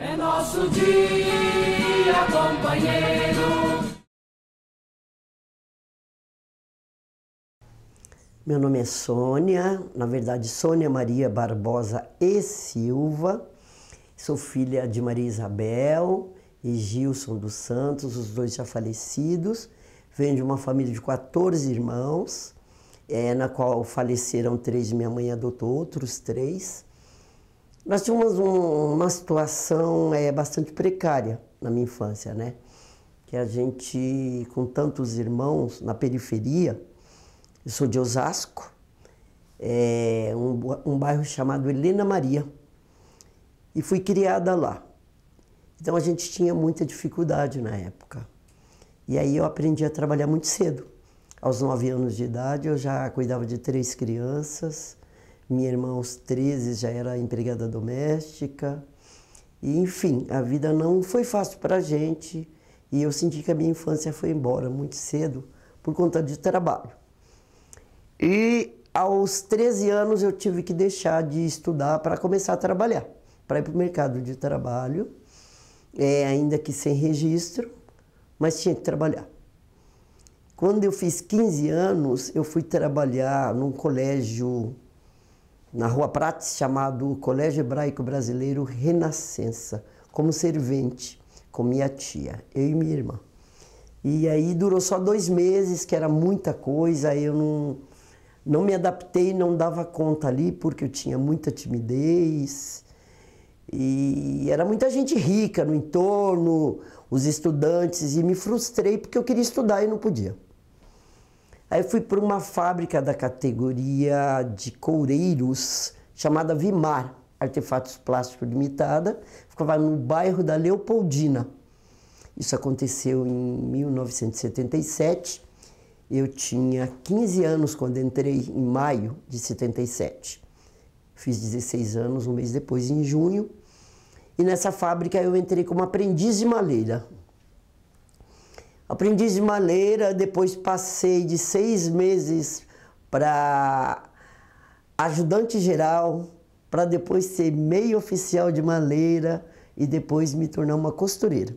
É nosso dia, companheiro. Meu nome é Sônia, na verdade Sônia Maria Barbosa e Silva. Sou filha de Maria Isabel e Gilson dos Santos, os dois já falecidos. Venho de uma família de 14 irmãos, na qual faleceram 3, minha mãe adotou outros 3. Nós tínhamos uma situação bastante precária na minha infância, né? Que a gente, com tantos irmãos na periferia, eu sou de Osasco, um bairro chamado Helena Maria, e fui criada lá. Então a gente tinha muita dificuldade na época. E aí eu aprendi a trabalhar muito cedo. Aos 9 anos de idade eu já cuidava de 3 crianças, minha irmã aos 13 já era empregada doméstica. E, enfim, a vida não foi fácil para a gente e eu senti que a minha infância foi embora muito cedo por conta de trabalho. E aos 13 anos eu tive que deixar de estudar para começar a trabalhar, para ir para o mercado de trabalho, ainda que sem registro, mas tinha que trabalhar. Quando eu fiz 15 anos, eu fui trabalhar num colégio na Rua Prates, chamado Colégio Hebraico Brasileiro Renascença, como servente, com minha tia, eu e minha irmã. E aí durou só 2 meses, que era muita coisa, eu não me adaptei, não dava conta ali, porque eu tinha muita timidez. E era muita gente rica no entorno, os estudantes, e me frustrei porque eu queria estudar e não podia. Aí fui para uma fábrica da categoria de coureiros, chamada Vimar, Artefatos Plásticos Limitada, ficava no bairro da Leopoldina. Isso aconteceu em 1977, eu tinha 15 anos quando entrei, em maio de 77. Fiz 16 anos um mês depois, em junho, e nessa fábrica eu entrei como aprendiz de maleira. Aprendiz de maleira, depois passei de 6 meses para ajudante geral, para depois ser meio oficial de maleira e depois me tornar uma costureira.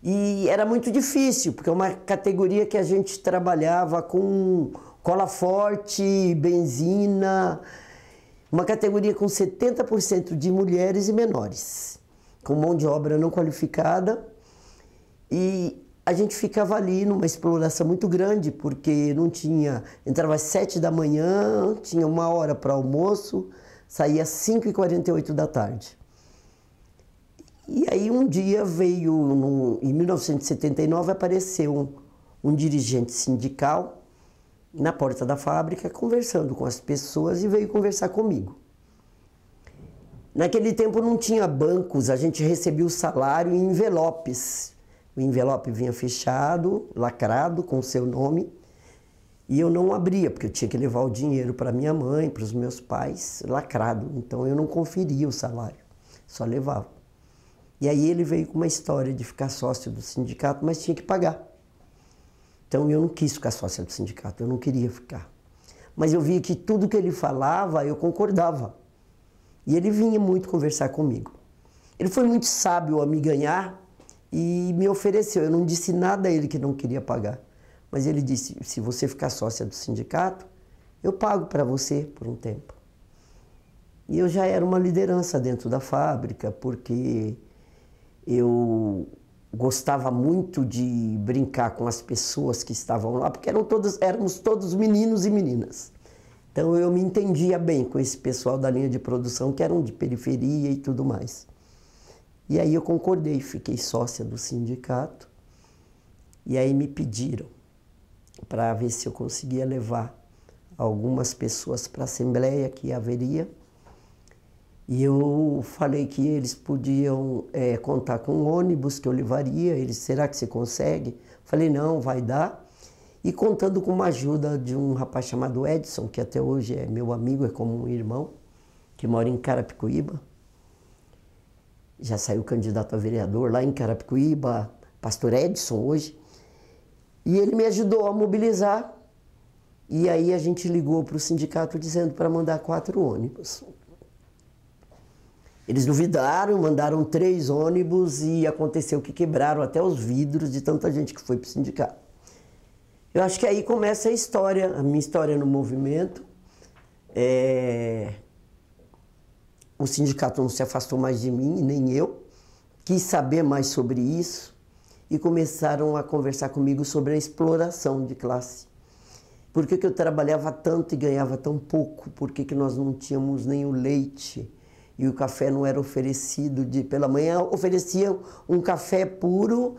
E era muito difícil, porque é uma categoria que a gente trabalhava com cola forte, benzina, uma categoria com 70% de mulheres e menores, com mão de obra não qualificada. E a gente ficava ali numa exploração muito grande, porque não tinha... Entrava às 7 da manhã, tinha 1 hora para almoço, saía às 5h48 da tarde. E aí um dia veio, em 1979, apareceu um dirigente sindical na porta da fábrica, conversando com as pessoas, e veio conversar comigo. Naquele tempo não tinha bancos, a gente recebia o salário em envelopes. O envelope vinha fechado, lacrado, com o seu nome, e eu não abria, porque eu tinha que levar o dinheiro para minha mãe, para os meus pais, lacrado. Então eu não conferia o salário, só levava. E aí ele veio com uma história de ficar sócio do sindicato, mas tinha que pagar. Então eu não quis ficar sócia do sindicato, eu não queria ficar. Mas eu via que tudo que ele falava, eu concordava. E ele vinha muito conversar comigo. Ele foi muito sábio a me ganhar e me ofereceu. Eu não disse nada a ele que não queria pagar. Mas ele disse, se você ficar sócia do sindicato, eu pago para você por um tempo. E eu já era uma liderança dentro da fábrica, porque eu gostava muito de brincar com as pessoas que estavam lá, porque éramos todos meninos e meninas. Então eu me entendia bem com esse pessoal da linha de produção, que eram de periferia e tudo mais. E aí eu concordei, fiquei sócia do sindicato, e aí me pediram para ver se eu conseguia levar algumas pessoas para a assembleia que haveria. E eu falei que eles podiam contar com um ônibus que eu levaria. Eles, será que você consegue? Falei, não, vai dar. E contando com uma ajuda de um rapaz chamado Edson, que até hoje é meu amigo, é como um irmão, que mora em Carapicuíba. Já saiu candidato a vereador lá em Carapicuíba, pastor Edson hoje. E ele me ajudou a mobilizar. E aí a gente ligou para o sindicato dizendo para mandar 4 ônibus. Eles duvidaram, mandaram 3 ônibus e aconteceu que quebraram até os vidros de tanta gente que foi para o sindicato. Eu acho que aí começa a história, a minha história no movimento. O sindicato não se afastou mais de mim, nem eu. Quis saber mais sobre isso e começaram a conversar comigo sobre a exploração de classe. Por que eu trabalhava tanto e ganhava tão pouco? Por que nós não tínhamos nem o leite? E o café não era oferecido pela manhã, ofereciam um café puro,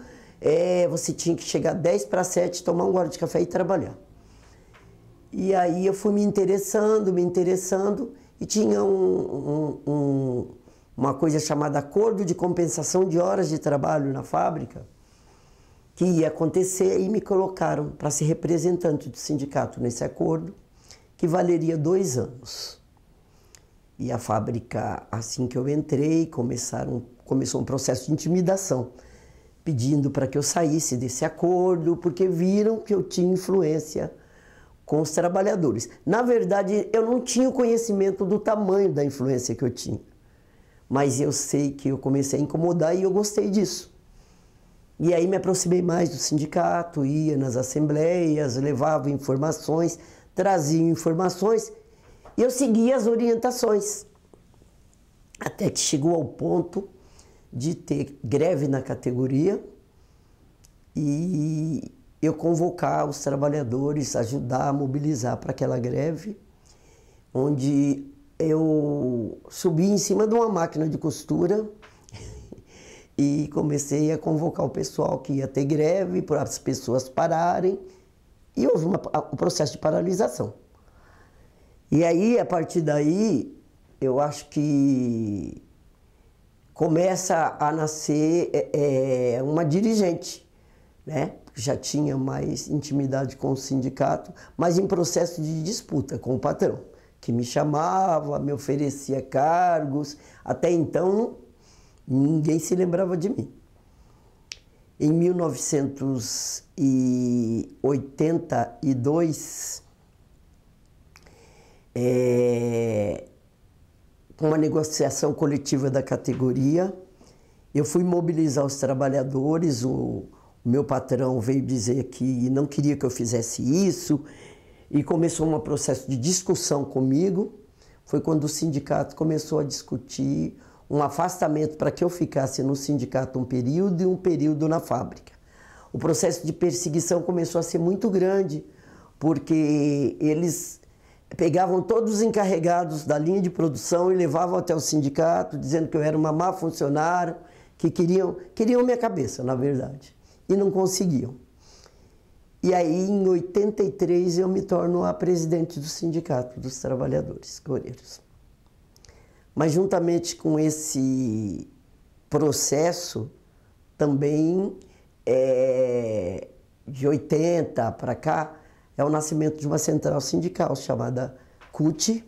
você tinha que chegar 10 para 7, tomar um gole de café e trabalhar. E aí eu fui me interessando, e tinha uma coisa chamada Acordo de Compensação de Horas de Trabalho na fábrica, que ia acontecer e me colocaram para ser representante do sindicato nesse acordo, que valeria 2 anos. E a fábrica, assim que eu entrei, começou um processo de intimidação, pedindo para que eu saísse desse acordo, porque viram que eu tinha influência com os trabalhadores. Na verdade, eu não tinha o conhecimento do tamanho da influência que eu tinha, mas eu sei que eu comecei a incomodar e eu gostei disso. E aí me aproximei mais do sindicato, ia nas assembleias, levava informações, trazia informações, e eu seguia as orientações, até que chegou ao ponto de ter greve na categoria e eu convocar os trabalhadores, ajudar a mobilizar para aquela greve, onde eu subi em cima de uma máquina de costura e comecei a convocar o pessoal que ia ter greve, para as pessoas pararem, e houve um processo de paralisação. E aí, a partir daí, eu acho que começa a nascer uma dirigente, né? Já tinha mais intimidade com o sindicato, mas em processo de disputa com o patrão, que me chamava, me oferecia cargos. Até então, ninguém se lembrava de mim. Em 1982, com uma negociação coletiva da categoria, eu fui mobilizar os trabalhadores. O meu patrão veio dizer que não queria que eu fizesse isso e começou um processo de discussão comigo. Foi quando o sindicato começou a discutir um afastamento para que eu ficasse no sindicato um período e um período na fábrica. O processo de perseguição começou a ser muito grande, porque eles pegavam todos os encarregados da linha de produção e levavam até o sindicato, dizendo que eu era uma má funcionária, que queriam minha cabeça, na verdade, e não conseguiam. E aí, em 83, eu me torno a presidente do Sindicato dos Trabalhadores Coreiros. Mas, juntamente com esse processo, também, de 80 para cá, é o nascimento de uma central sindical chamada CUT,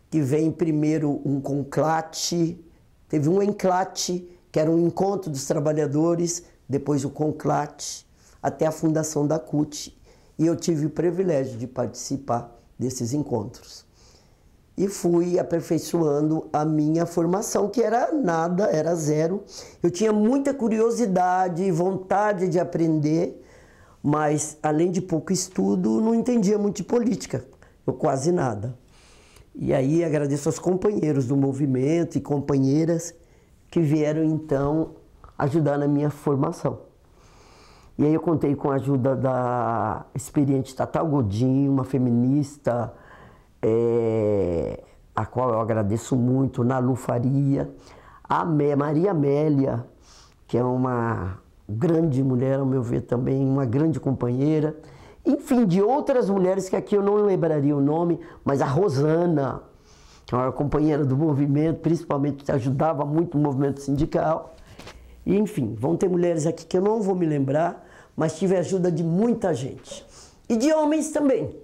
que vem primeiro um conclate, teve um enclate, que era um encontro dos trabalhadores, depois o conclate, até a fundação da CUT. E eu tive o privilégio de participar desses encontros. E fui aperfeiçoando a minha formação, que era nada, era zero. Eu tinha muita curiosidade e vontade de aprender, mas, além de pouco estudo, não entendia muito de política, eu quase nada. E aí agradeço aos companheiros do movimento e companheiras que vieram, então, ajudar na minha formação. E aí eu contei com a ajuda da experiente Tatal Godinho, uma feminista, a qual eu agradeço muito, Nalu Faria, a Maria Amélia, que é uma grande mulher, ao meu ver também, uma grande companheira, enfim, de outras mulheres que aqui eu não lembraria o nome, mas a Rosana, que é uma companheira do movimento, principalmente que ajudava muito o movimento sindical. E, enfim, vão ter mulheres aqui que eu não vou me lembrar, mas tive a ajuda de muita gente. E de homens também,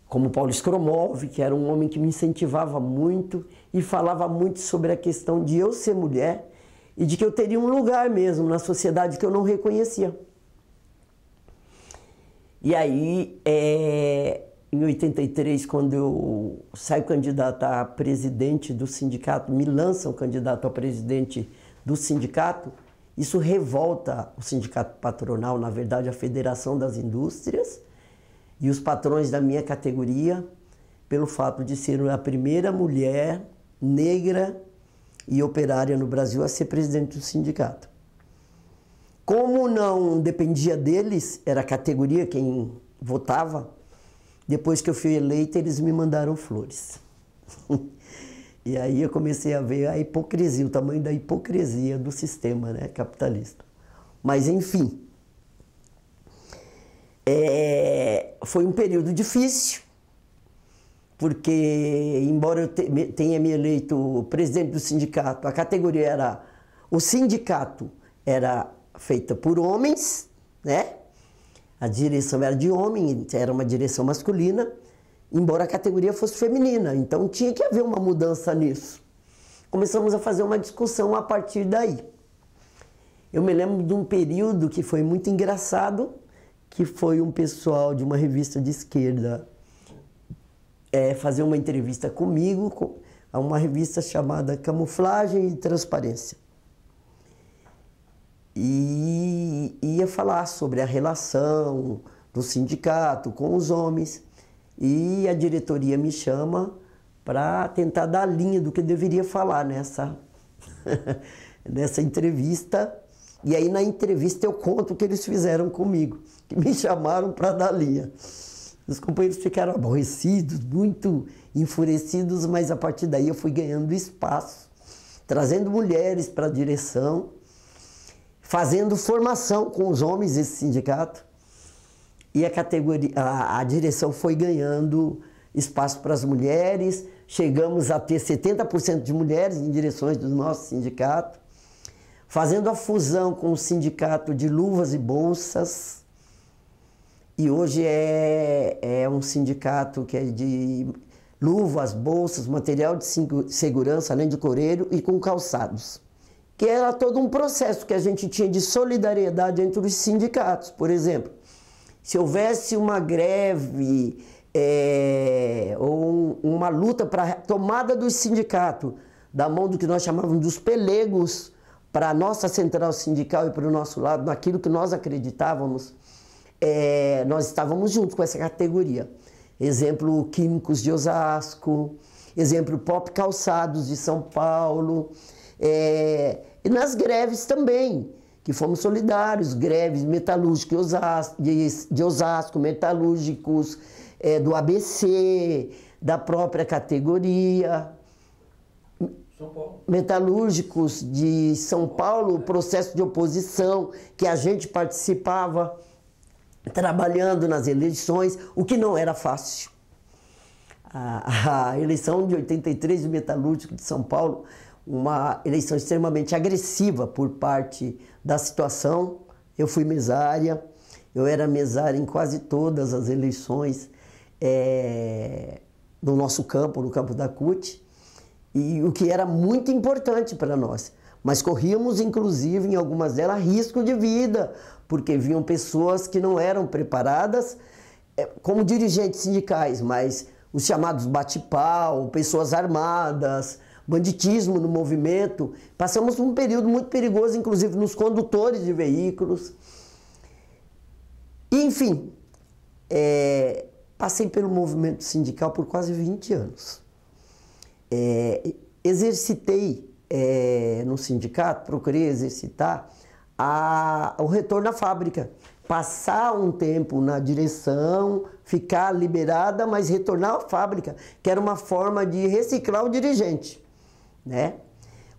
como Paulo Skromov, que era um homem que me incentivava muito e falava muito sobre a questão de eu ser mulher e de que eu teria um lugar mesmo na sociedade que eu não reconhecia. E aí em 83, quando eu saio candidato a presidente do sindicato, me lançam candidato a presidente do sindicato, isso revolta o sindicato patronal, na verdade a Federação das Indústrias e os patrões da minha categoria, pelo fato de ser a primeira mulher negra e operária no Brasil a ser presidente do sindicato. Como não dependia deles, era a categoria quem votava, depois que eu fui eleita, eles me mandaram flores. E aí eu comecei a ver a hipocrisia, o tamanho da hipocrisia do sistema, né, capitalista. Mas, enfim, foi um período difícil, porque, embora eu tenha me eleito presidente do sindicato, a categoria era... O sindicato era feita por homens, né? A direção era de homem, era uma direção masculina, embora a categoria fosse feminina. Então tinha que haver uma mudança nisso. Começamos a fazer uma discussão a partir daí. Eu me lembro de um período que foi muito engraçado, que foi um pessoal de uma revista de esquerda fazer uma entrevista comigo, a uma revista chamada Camuflagem e Transparência. E ia falar sobre a relação do sindicato com os homens, e a diretoria me chama para tentar dar a linha do que eu deveria falar nessa entrevista. E aí na entrevista eu conto o que eles fizeram comigo, que me chamaram para dar linha. Os companheiros ficaram aborrecidos, muito enfurecidos, mas a partir daí eu fui ganhando espaço, trazendo mulheres para a direção, fazendo formação com os homens desse sindicato, e a direção foi ganhando espaço para as mulheres, chegamos a ter 70% de mulheres em direções do nosso sindicato, fazendo a fusão com o sindicato de luvas e bolsas, e hoje é um sindicato que é de luvas, bolsas, material de segurança, além de coreiro, e com calçados. Que era todo um processo que a gente tinha de solidariedade entre os sindicatos. Por exemplo, se houvesse uma greve ou uma luta para a tomada do sindicato, da mão do que nós chamávamos dos pelegos, para a nossa central sindical e para o nosso lado, naquilo que nós acreditávamos, nós estávamos juntos com essa categoria. Exemplo, Químicos de Osasco, exemplo, Pop Calçados de São Paulo, e nas greves também, que fomos solidários, greves metalúrgicos de Osasco, metalúrgicos do ABC, da própria categoria, metalúrgicos de São Paulo, processo de oposição, que a gente participava, trabalhando nas eleições, o que não era fácil. A eleição de 83 do metalúrgico de São Paulo, uma eleição extremamente agressiva por parte da situação. Eu fui mesária, eu era mesária em quase todas as eleições no nosso campo, no campo da CUT, e o que era muito importante para nós. Mas corríamos, inclusive, em algumas delas, risco de vida, porque vinham pessoas que não eram preparadas como dirigentes sindicais, mas os chamados bate-pau, pessoas armadas, banditismo no movimento. Passamos um período muito perigoso, inclusive nos condutores de veículos. E, enfim, passei pelo movimento sindical por quase 20 anos. Exercitei no sindicato, procurei exercitar o retorno à fábrica. Passar um tempo na direção, ficar liberada, mas retornar à fábrica, que era uma forma de reciclar o dirigente, né?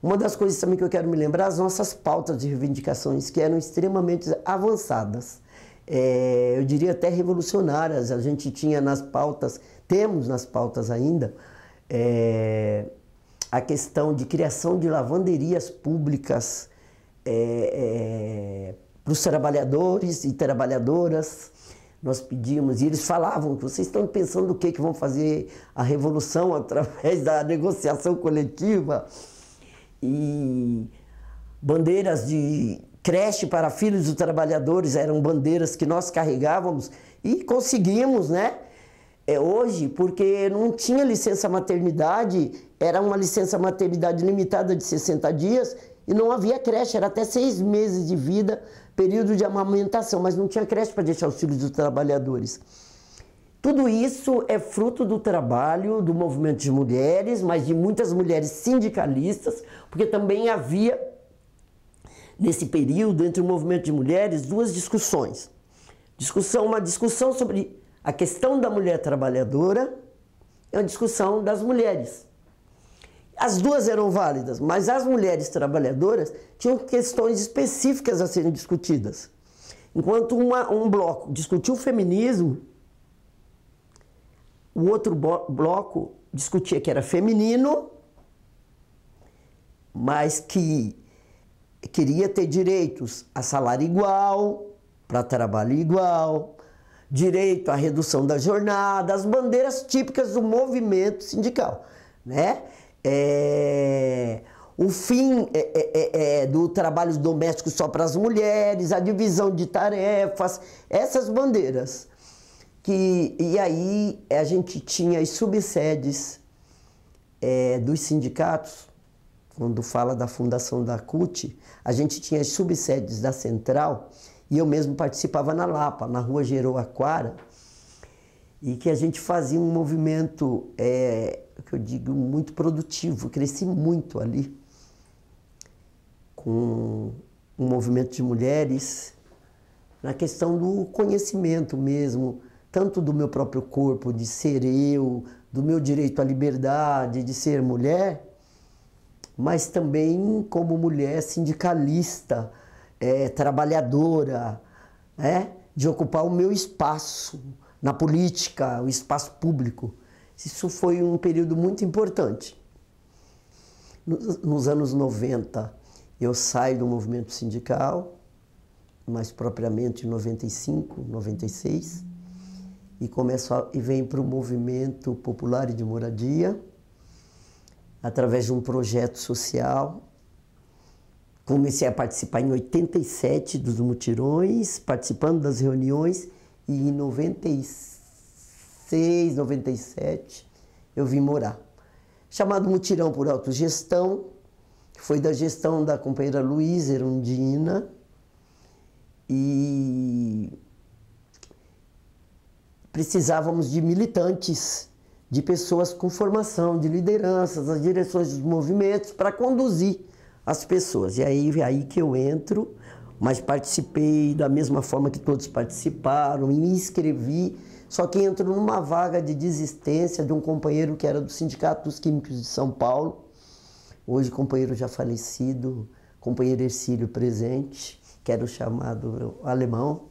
Uma das coisas também que eu quero me lembrar, as nossas pautas de reivindicações, que eram extremamente avançadas. Eu diria até revolucionárias. A gente tinha nas pautas, temos nas pautas ainda, a questão de criação de lavanderias públicas para os trabalhadores e trabalhadoras. Nós pedimos, e eles falavam que vocês estão pensando o que vão fazer a revolução através da negociação coletiva. E bandeiras de creche para filhos dos trabalhadores eram bandeiras que nós carregávamos e conseguimos, né, hoje, porque não tinha licença maternidade, era uma licença maternidade limitada de 60 dias e não havia creche, era até 6 meses de vida, período de amamentação, mas não tinha creche para deixar os filhos dos trabalhadores. Tudo isso é fruto do trabalho do movimento de mulheres, mas de muitas mulheres sindicalistas, porque também havia, nesse período, entre o movimento de mulheres, duas discussões. Uma discussão sobre a questão da mulher trabalhadora e uma discussão das mulheres. As duas eram válidas, mas as mulheres trabalhadoras tinham questões específicas a serem discutidas. Enquanto um bloco discutia o feminismo, o outro bloco discutia que era feminino, mas que queria ter direitos a salário igual, para trabalho igual, direito à redução da jornada, as bandeiras típicas do movimento sindical, né? O fim do trabalho doméstico só para as mulheres, a divisão de tarefas, essas bandeiras. E aí a gente tinha as subsedes dos sindicatos, quando fala da fundação da CUT, a gente tinha as subsedes da Central, e eu mesmo participava na Lapa, na rua Jeroaquara, e que a gente fazia um movimento, que eu digo, muito produtivo, cresci muito ali, com um movimento de mulheres, na questão do conhecimento mesmo, tanto do meu próprio corpo, de ser eu, do meu direito à liberdade, de ser mulher, mas também como mulher sindicalista, trabalhadora, de ocupar o meu espaço na política, o espaço público. Isso foi um período muito importante. Nos anos 90, eu saio do movimento sindical, mais propriamente em 95, 96, e venho para o movimento popular e de moradia, através de um projeto social. Comecei a participar em 87 dos mutirões, participando das reuniões, e em 96, 97 eu vim morar. Chamado Mutirão por Autogestão, que foi da gestão da companheira Luísa Erundina, e precisávamos de militantes, de pessoas com formação, de lideranças, as direções dos movimentos, para conduzir as pessoas. E aí que eu entro, mas participei da mesma forma que todos participaram, e me inscrevi, só que entro numa vaga de desistência de um companheiro que era do Sindicato dos Químicos de São Paulo, hoje companheiro já falecido, companheiro Ercílio presente, que era o chamado alemão,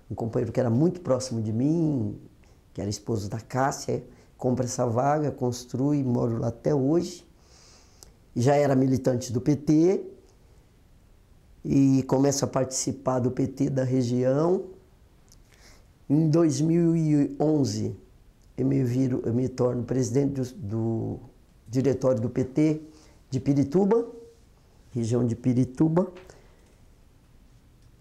um companheiro que era muito próximo de mim, que era esposo da Cássia, compra essa vaga, construi, moro lá até hoje. Já era militante do PT e começo a participar do PT da região. Em 2011, eu me torno presidente do diretório do PT de Pirituba, região de Pirituba.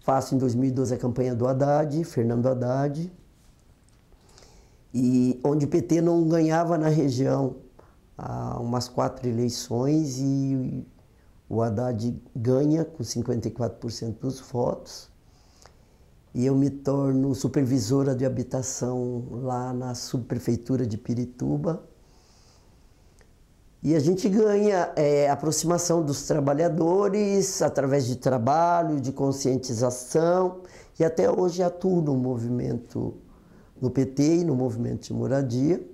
Faço em 2012 a campanha do Haddad, Fernando Haddad, e onde o PT não ganhava na região há umas 4 eleições e o Haddad ganha com 54% dos votos. E eu me torno supervisora de habitação lá na subprefeitura de Pirituba. E a gente ganha aproximação dos trabalhadores através de trabalho, de conscientização, e até hoje atuo no movimento, no PT e no movimento de moradia.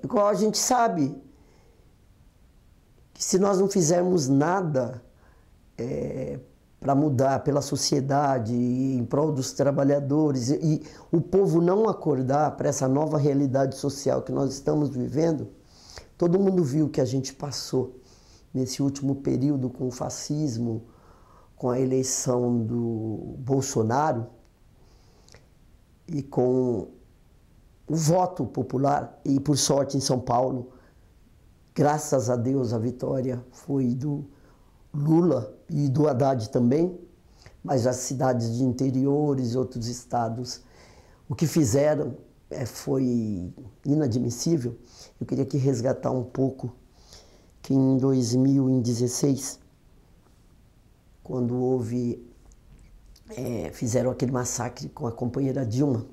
Igual a gente sabe que se nós não fizermos nada para mudar pela sociedade, em prol dos trabalhadores, e o povo não acordar para essa nova realidade social que nós estamos vivendo, todo mundo viu o que a gente passou nesse último período com o fascismo, com a eleição do Bolsonaro e com o voto popular, e por sorte em São Paulo, graças a Deus a vitória foi do Lula e do Haddad também, mas as cidades de interiores e outros estados, O que fizeram foi inadmissível. Eu queria aqui resgatar um pouco que em 2016, quando houve, fizeram aquele massacre com a companheira Dilma,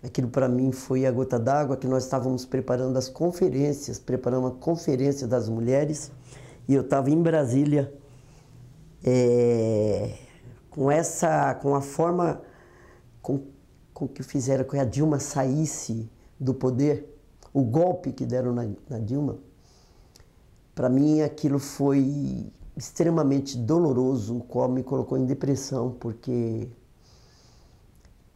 aquilo para mim foi a gota d'água, que nós estávamos preparando as conferências, preparando a conferência das mulheres, e eu estava em Brasília, com a forma com que fizeram que a Dilma saísse do poder, o golpe que deram na Dilma. Para mim aquilo foi extremamente doloroso, o qual me colocou em depressão, porque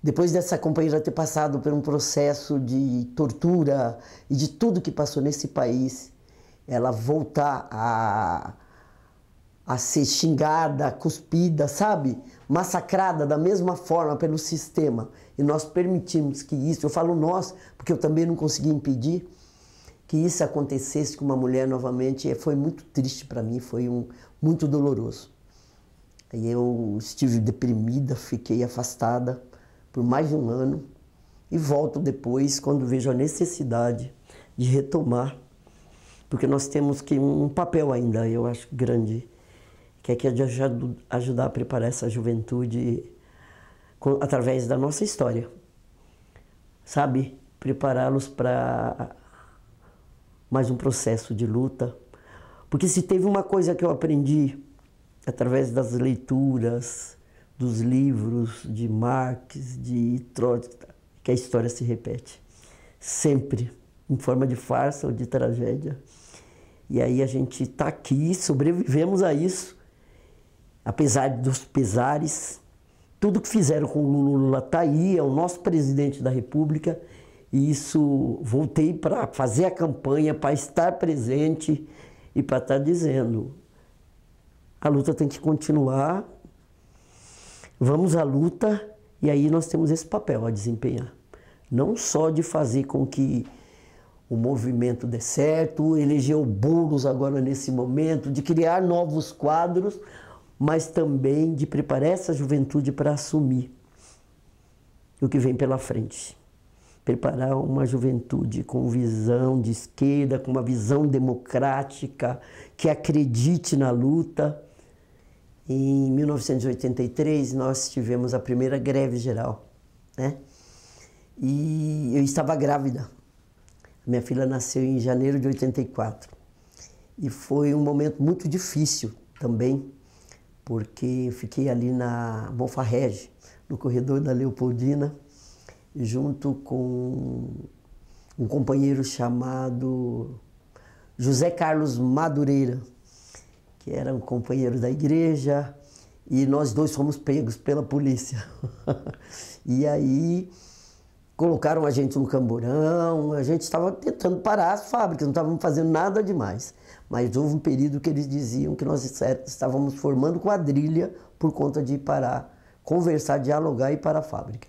depois dessa companheira ter passado por um processo de tortura e de tudo que passou nesse país, ela voltar a ser xingada, cuspida, sabe? Massacrada da mesma forma pelo sistema. E nós permitimos que isso, eu falo nós, porque eu também não consegui impedir, que isso acontecesse com uma mulher novamente. Foi muito triste para mim, foi muito doloroso. Aí eu estive deprimida, fiquei afastada por mais de um ano e volto depois quando vejo a necessidade de retomar, porque nós temos que um papel ainda, eu acho, grande, que é de ajudar a preparar essa juventude através da nossa história, sabe? Prepará-los para mais um processo de luta. Porque se teve uma coisa que eu aprendi através das leituras, dos livros de Marx, de Trotsky, que a história se repete, sempre, em forma de farsa ou de tragédia. E aí a gente está aqui, sobrevivemos a isso, apesar dos pesares. Tudo que fizeram com o Lula está aí, é o nosso presidente da República, e isso voltei para fazer a campanha, para estar presente e para estar dizendo: a luta tem que continuar, vamos à luta, e aí nós temos esse papel a desempenhar. Não só de fazer com que o movimento dê certo, eleger o Boulos agora nesse momento, de criar novos quadros, mas também de preparar essa juventude para assumir o que vem pela frente. Preparar uma juventude com visão de esquerda, com uma visão democrática, que acredite na luta. Em 1983, nós tivemos a primeira greve geral, né? E eu estava grávida. Minha filha nasceu em janeiro de 84. E foi um momento muito difícil também, porque fiquei ali na Bonfarrege, no corredor da Leopoldina, junto com um companheiro chamado José Carlos Madureira, que era um companheiro da igreja, e nós dois fomos pegos pela polícia. E aí colocaram a gente no camburão, a gente estava tentando parar as fábricas, não estávamos fazendo nada demais. Mas houve um período que eles diziam que nós estávamos formando quadrilha por conta de parar, conversar, dialogar e ir para a fábrica.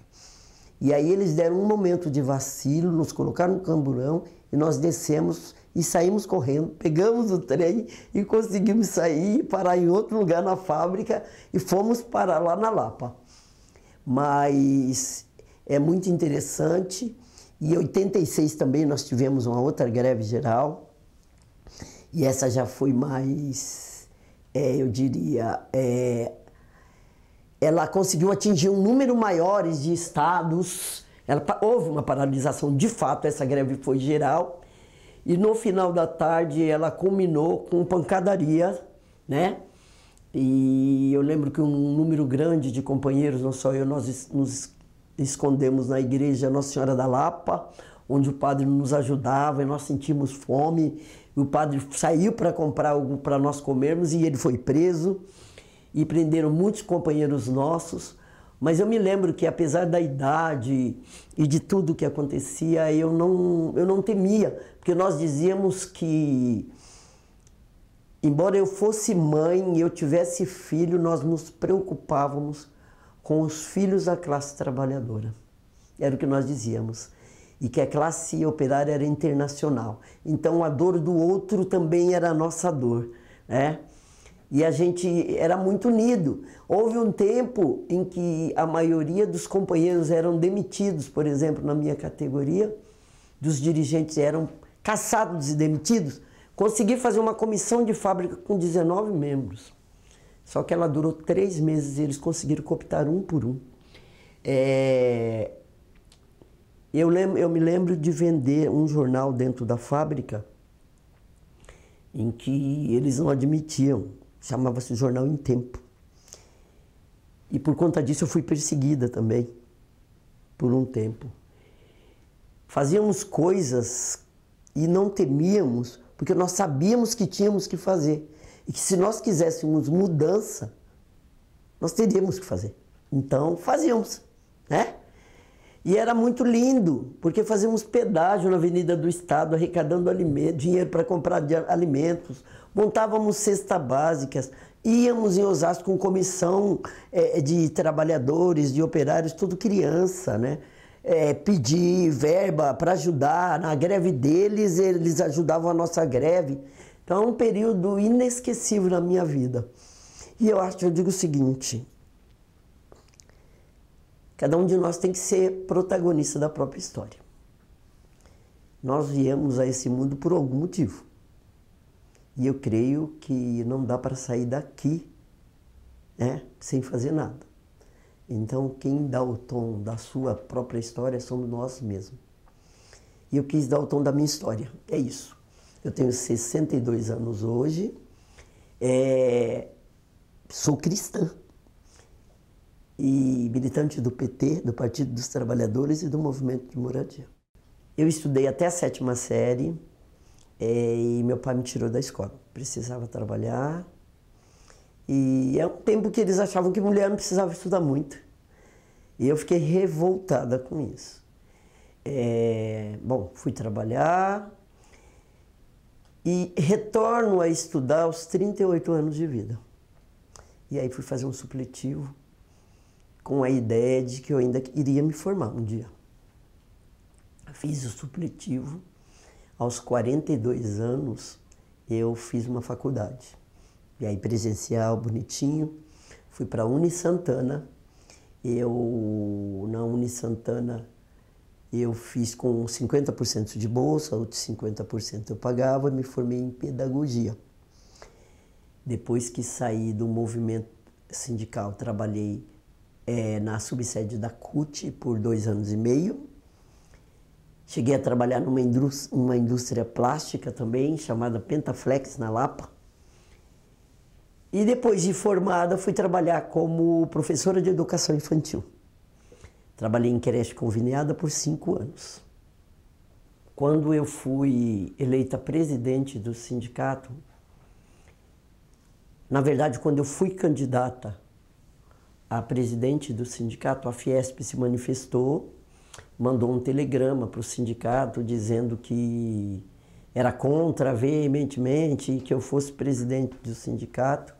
E aí eles deram um momento de vacilo, nos colocaram no camburão e nós descemos e saímos correndo, pegamos o trem e conseguimos sair e parar em outro lugar na fábrica e fomos parar lá na Lapa. Mas é muito interessante. E em 86 também nós tivemos uma outra greve geral, e essa já foi mais, eu diria, ela conseguiu atingir um número maior de estados. Houve uma paralisação de fato, essa greve foi geral, e no final da tarde ela culminou com pancadaria, né? E eu lembro que um número grande de companheiros, não só eu, nós nos escondemos na igreja Nossa Senhora da Lapa, onde o padre nos ajudava, e nós sentimos fome, e o padre saiu para comprar algo para nós comermos e ele foi preso, e prenderam muitos companheiros nossos. Mas eu me lembro que, apesar da idade e de tudo que acontecia, eu não temia, porque nós dizíamos que, embora eu fosse mãe e eu tivesse filho, nós nos preocupávamos com os filhos da classe trabalhadora. Era o que nós dizíamos. E que a classe operária era internacional. Então a dor do outro também era a nossa dor, né? E a gente era muito unido. Houve um tempo em que a maioria dos companheiros eram demitidos, por exemplo, na minha categoria, dos dirigentes eram caçados e demitidos. Consegui fazer uma comissão de fábrica com 19 membros. Só que ela durou 3 meses e eles conseguiram cooptar um por um. Eu me lembro de vender um jornal dentro da fábrica em que eles não admitiam. Chamava-se Jornal em Tempo. E por conta disso eu fui perseguida também, por um tempo. Fazíamos coisas e não temíamos, porque nós sabíamos que tínhamos que fazer. E que se nós quiséssemos mudança, nós teríamos que fazer. Então fazíamos, né? E era muito lindo, porque fazíamos pedágio na Avenida do Estado, arrecadando dinheiro para comprar alimentos, montávamos cestas básicas, íamos em Osasco com comissão de trabalhadores, de operários, tudo criança, né? Pedir verba para ajudar, na greve deles, eles ajudavam a nossa greve. Então é um período inesquecível na minha vida. E eu digo o seguinte: cada um de nós tem que ser protagonista da própria história. Nós viemos a esse mundo por algum motivo. E eu creio que não dá para sair daqui, né, sem fazer nada. Então, quem dá o tom da sua própria história somos nós mesmos. E eu quis dar o tom da minha história. É isso. Eu tenho 62 anos hoje. Sou cristã. E militante do PT, do Partido dos Trabalhadores e do Movimento de Moradia. Eu estudei até a 7ª série e meu pai me tirou da escola. Precisava trabalhar e é um tempo que eles achavam que mulher não precisava estudar muito. E eu fiquei revoltada com isso. Bom, fui trabalhar e retorno a estudar aos 38 anos de vida. E aí fui fazer um supletivo com a ideia de que eu ainda iria me formar um dia. Fiz o supletivo, aos 42 anos eu fiz uma faculdade. E aí presencial, bonitinho, fui para a Unisantana. Na Unisantana eu fiz com 50% de bolsa, outros 50% eu pagava e me formei em pedagogia. Depois que saí do movimento sindical, trabalhei na subsede da CUT por 2 anos e meio. Cheguei a trabalhar numa indústria plástica também, chamada Pentaflex, na Lapa. E depois de formada, fui trabalhar como professora de educação infantil. Trabalhei em creche conveniada por 5 anos. Quando eu fui eleita presidente do sindicato, na verdade, quando eu fui candidata a presidente do sindicato, a Fiesp se manifestou, mandou um telegrama para o sindicato dizendo que era contra veementemente que eu fosse presidente do sindicato,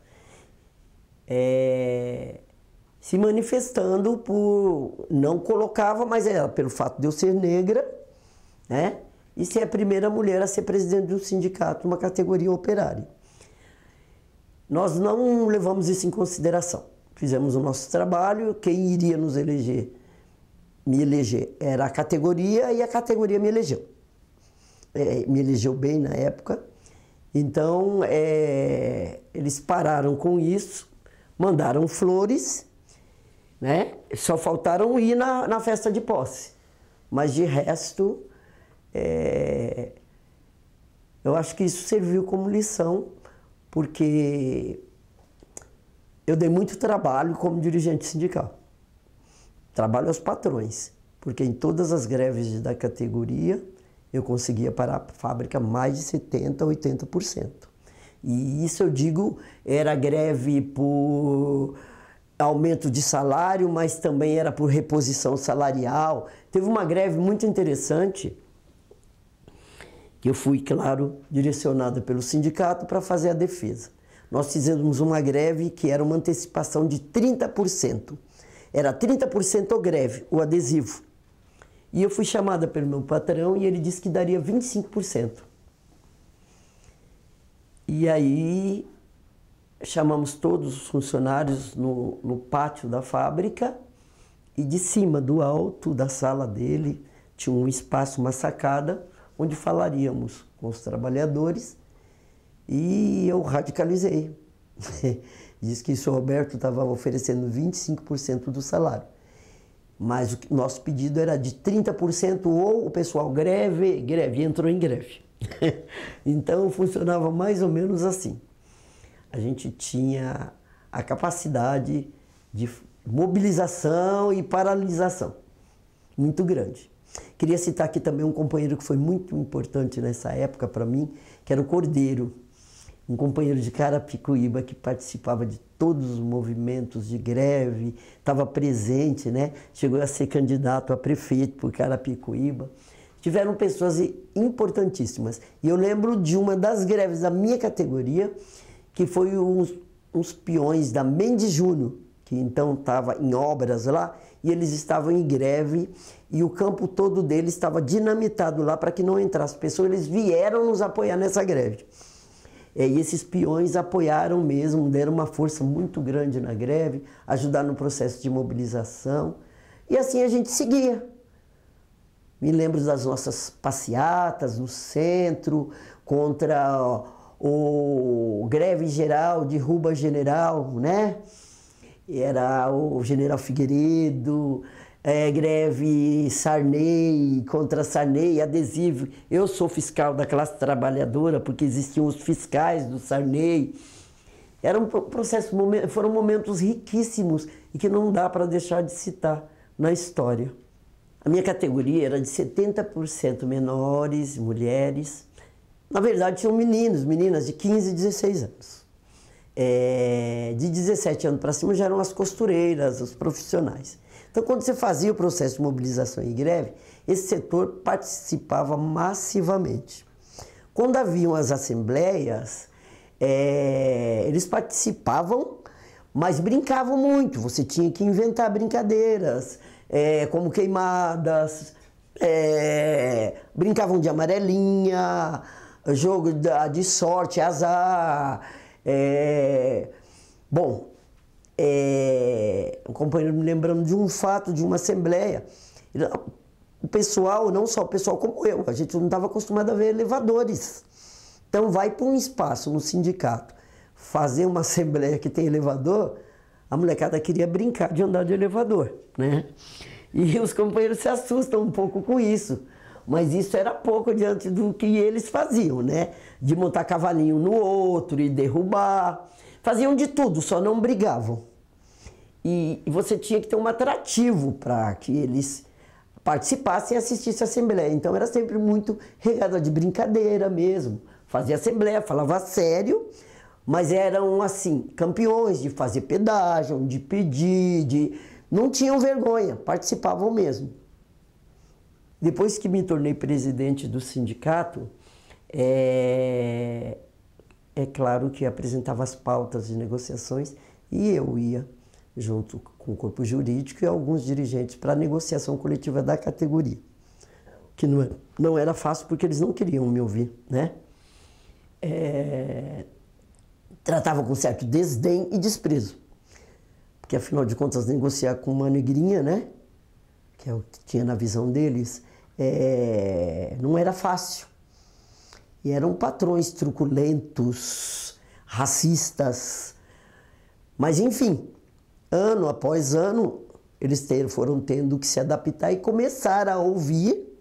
se manifestando por... não colocava, mas era pelo fato de eu ser negra, né? E ser a primeira mulher a ser presidente do sindicato, uma categoria operária. Nós não levamos isso em consideração. Fizemos o nosso trabalho, quem iria nos eleger, me eleger, era a categoria e a categoria me elegeu. Me elegeu bem na época. Então, eles pararam com isso, mandaram flores, né? Só faltaram ir na festa de posse. Mas de resto, eu acho que isso serviu como lição, porque eu dei muito trabalho como dirigente sindical. Trabalho aos patrões, porque em todas as greves da categoria eu conseguia parar a fábrica mais de 70%, 80%. E isso eu digo, era greve por aumento de salário, mas também era por reposição salarial. Teve uma greve muito interessante, que eu fui, claro, direcionada pelo sindicato para fazer a defesa. Nós fizemos uma greve que era uma antecipação de 30%. Era 30% greve, o adesivo. E eu fui chamada pelo meu patrão e ele disse que daria 25%. E aí chamamos todos os funcionários no pátio da fábrica e de cima, do alto da sala dele, tinha um espaço, uma sacada, onde falaríamos com os trabalhadores, e eu radicalizei. Diz que o senhor Roberto estava oferecendo 25% do salário, mas o nosso pedido era de 30% ou o pessoal greve, entrou em greve. Então funcionava mais ou menos assim. A gente tinha a capacidade de mobilização e paralisação muito grande. Queria citar aqui também um companheiro que foi muito importante nessa época para mim, que era o Cordeiro, um companheiro de Carapicuíba que participava de todos os movimentos de greve, estava presente, né? Chegou a ser candidato a prefeito por Carapicuíba. Tiveram pessoas importantíssimas. E eu lembro de uma das greves da minha categoria, que foi uns peões da Mendes Júnior, que então estava em obras lá, e eles estavam em greve, e o campo todo deles estava dinamitado lá para que não entrasse pessoas. Eles vieram nos apoiar nessa greve. E esses peões apoiaram mesmo, deram uma força muito grande na greve, ajudaram no processo de mobilização. E assim a gente seguia. Me lembro das nossas passeatas no centro, contra o greve geral de Ruba General, né? Era o General Figueiredo, greve Sarney, contra Sarney, adesivo. Eu sou fiscal da classe trabalhadora, porque existiam os fiscais do Sarney. Era um processo, foram momentos riquíssimos e que não dá para deixar de citar na história. A minha categoria era de 70% menores, mulheres. Na verdade, tinham meninas de 15 e 16 anos. De 17 anos para cima já eram as costureiras, os profissionais. Então, quando você fazia o processo de mobilização e greve, esse setor participava massivamente. Quando haviam as assembleias, eles participavam, mas brincavam muito. Você tinha que inventar brincadeiras, como queimadas, brincavam de amarelinha, jogo de sorte, azar. Um companheiro me lembrando de um fato, de uma assembleia. O pessoal, não só o pessoal como eu, a gente não estava acostumado a ver elevadores. Então vai para um espaço, no sindicato, fazer uma assembleia que tem elevador, a molecada queria brincar de andar de elevador, né? E os companheiros se assustam um pouco com isso. Mas isso era pouco diante do que eles faziam, né? De montar cavalinho no outro e derrubar. Faziam de tudo, só não brigavam. E você tinha que ter um atrativo para que eles participassem e assistissem à assembleia. Então era sempre muito regada de brincadeira mesmo. Fazia assembleia, falava sério, mas eram assim, campeões de fazer pedágio, de pedir, não tinham vergonha, participavam mesmo. Depois que me tornei presidente do sindicato, é claro que apresentava as pautas de negociações e eu ia, junto com o corpo jurídico e alguns dirigentes, para a negociação coletiva da categoria. Que não era fácil porque eles não queriam me ouvir, né? Tratavam com certo desdém e desprezo. Porque, afinal de contas, negociar com uma negrinha, né? Que é o que tinha na visão deles, não era fácil. E eram patrões truculentos, racistas. Mas, enfim, ano após ano, eles foram tendo que se adaptar e começar a ouvir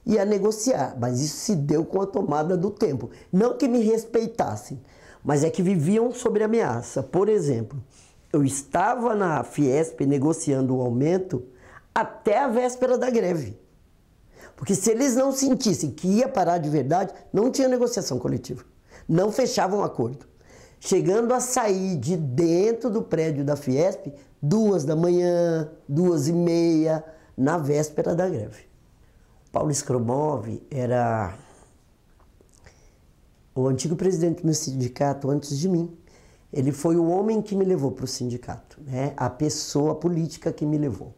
e a negociar. Mas isso se deu com a tomada do tempo. Não que me respeitassem, mas é que viviam sob ameaça. Por exemplo, eu estava na Fiesp negociando o aumento até a véspera da greve. Porque se eles não sentissem que ia parar de verdade, não tinha negociação coletiva. Não fechavam acordo. Chegando a sair de dentro do prédio da Fiesp, 2 da manhã, 2h30, na véspera da greve. Paulo Skromov era o antigo presidente do meu sindicato antes de mim. Ele foi o homem que me levou para o sindicato, né? A pessoa política que me levou.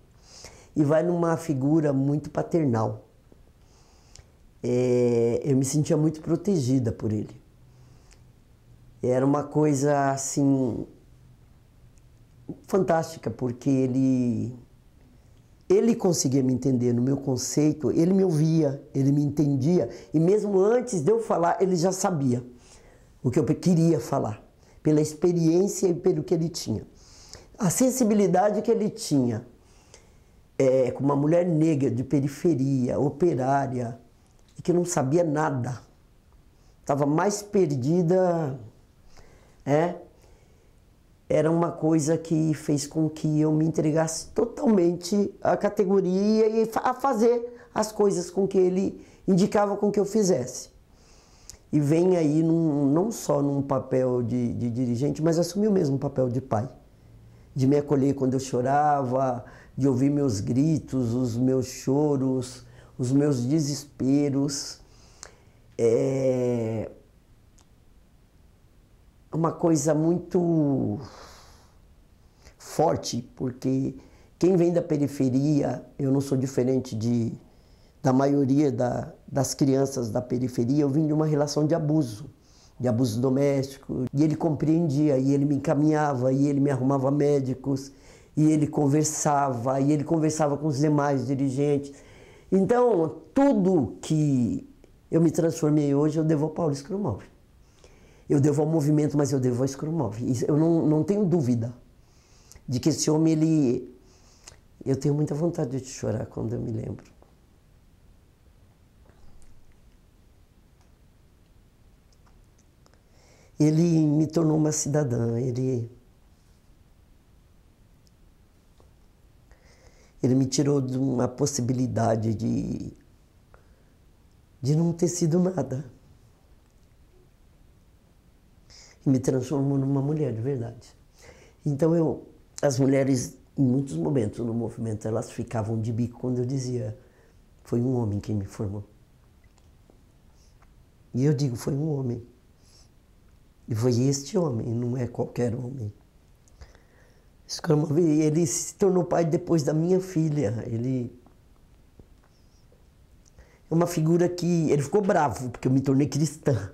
E vai numa figura muito paternal. Eu me sentia muito protegida por ele. Era uma coisa, assim, fantástica, porque ele conseguia me entender no meu conceito, ele me ouvia, ele me entendia, e mesmo antes de eu falar, ele já sabia o que eu queria falar, pela experiência e pelo que ele tinha. A sensibilidade que ele tinha, com uma mulher negra de periferia, operária, e que não sabia nada, estava mais perdida, era uma coisa que fez com que eu me entregasse totalmente à categoria e a fazer as coisas com que ele indicava com que eu fizesse. E vem aí não só num papel de dirigente, mas assumiu mesmo um papel de pai. De me acolher quando eu chorava, de ouvir meus gritos, os meus choros, os meus desesperos. É uma coisa muito forte, porque quem vem da periferia, eu não sou diferente da maioria das crianças da periferia, eu vim de uma relação de abuso doméstico, e ele compreendia, e ele me encaminhava, e ele me arrumava médicos, e ele conversava com os demais dirigentes. Então, tudo que eu me transformei hoje, eu devo ao Paulo Skrumov. Eu devo ao movimento, mas eu devo ao Skrumov. Eu não tenho dúvida de que esse homem, eu tenho muita vontade de chorar quando eu me lembro. Ele me tornou uma cidadã, ele me tirou de uma possibilidade de não ter sido nada. E me transformou numa mulher de verdade. Então as mulheres, em muitos momentos no movimento, elas ficavam de bico quando eu dizia, foi um homem quem me formou. E eu digo, foi um homem. E foi este homem, não é qualquer homem. Ele se tornou pai depois da minha filha. Ele é uma figura que... Ele ficou bravo, porque eu me tornei cristã.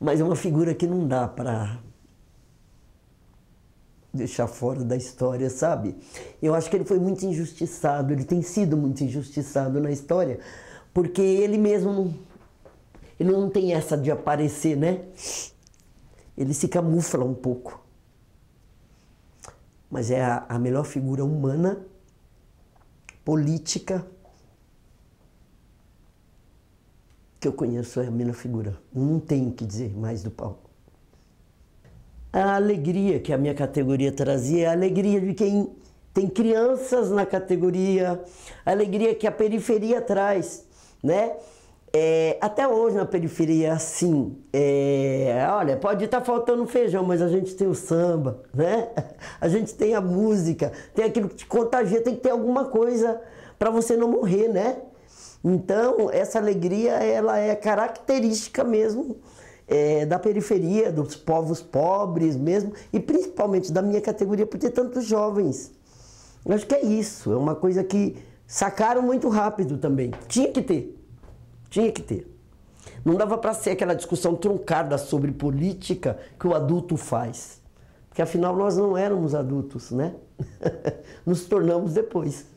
Mas é uma figura que não dá para deixar fora da história, sabe? Eu acho que ele foi muito injustiçado, ele tem sido muito injustiçado na história, porque ele mesmo ele não tem essa de aparecer, né? Ele se camufla um pouco. Mas é a melhor figura humana, política, que eu conheço, é a melhor figura. Não tenho o que dizer mais do Paulo. A alegria que a minha categoria trazia é a alegria de quem tem crianças na categoria, a alegria que a periferia traz, né? Até hoje na periferia, assim, olha, pode estar faltando feijão, mas a gente tem o samba, né? A gente tem a música, tem aquilo que te contagia, tem que ter alguma coisa para você não morrer, né? Então, essa alegria, ela é característica mesmo da periferia, dos povos pobres mesmo, e principalmente da minha categoria, por ter tantos jovens. Eu acho que é isso, é uma coisa que sacaram muito rápido também. Tinha que ter. Tinha que ter. Não dava para ser aquela discussão truncada sobre política que o adulto faz. Porque afinal nós não éramos adultos, né? Nos tornamos depois.